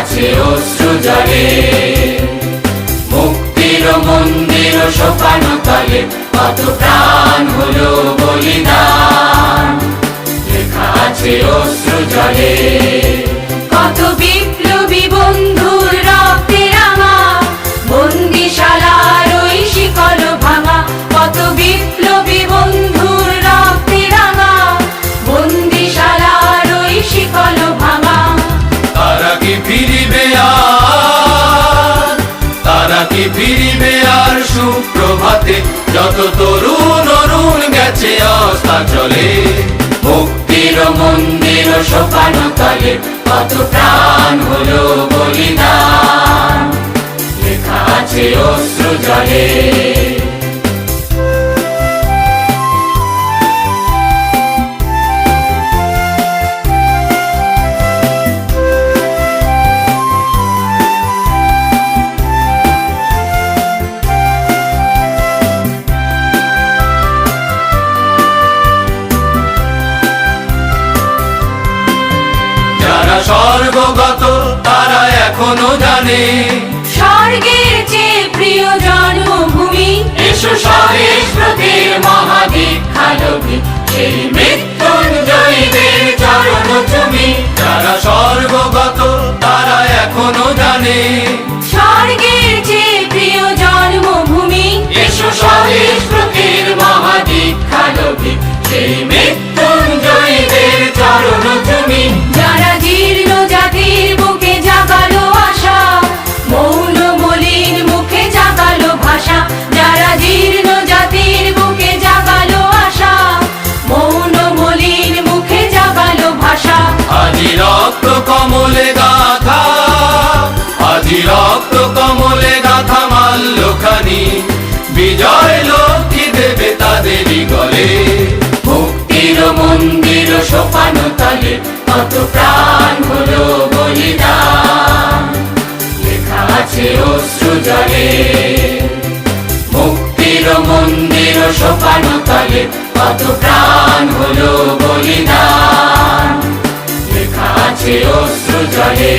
আছে অশ্রু জলে। মুক্তির মন্দির সোপানো তলে কত প্রাণ হলো বলিদান, লেখা আছে অশ্রু জলে। কত বিপ্লবী বন্ধুর রক্তে রাঙা বন্দিশালার ওই শিকল ভাঙা, কত বিপ্লবী বন্ধুর রক্তে রাঙা বন্দিশালার ওই শিকল ভাঙা। তারা কি ফিরিবে আর, তারা কি ফিরিবে আর সুপ্রভাতে, যত তরুণ অরুণ গেছে অস্তাচলে। মুক্তির মন্দির সোপানো তলে কত প্রাণ হলো বলিদান, লেখা আছে অশ্রু জলে। স্বর্গগত তারা এখনো জানে স্বর্গের চেয়ে প্রিয় জন্মভূমি। এসো স্বদেশ ব্রতের মহাদীক্ষালোভী, সেই মৃত্যুঞ্জয়ীদের চরণ চুমি। যারা স্বর্গগত তারা এখনো জানে স্বর্গের চেয়ে প্রিয় জন্মভূমি। এসো স্বদেশ ব্রতের মহাদীক্ষালোভী, সেই মৃত্যুঞ্জয়ীদের চরণ চুমি। যারা জীর্ণ জাতির বুকে জাগালো আশা, মৌন মলিন মুখে জাগালো ভাষা। যারা জীর্ণ জাতির বুকে জাগালো আশা, মৌন মলিন মুখে জাগালো ভাষা। আজি রক্ত কমলে গাথা, আজি রক্ত কমলে গাথা মাল্যখানি, বিজয় লক্ষ্মী দেবে তাদেরই গলে। মুক্তির মন্দির সোপানো তলে কত প্রাণ হলো বলিদান, লেখা আছে অশ্রু জলে। মুক্তির মন্দির সোপানো তলে কত প্রাণ হলো বলিদান, লেখা আছে অশ্রু জলে।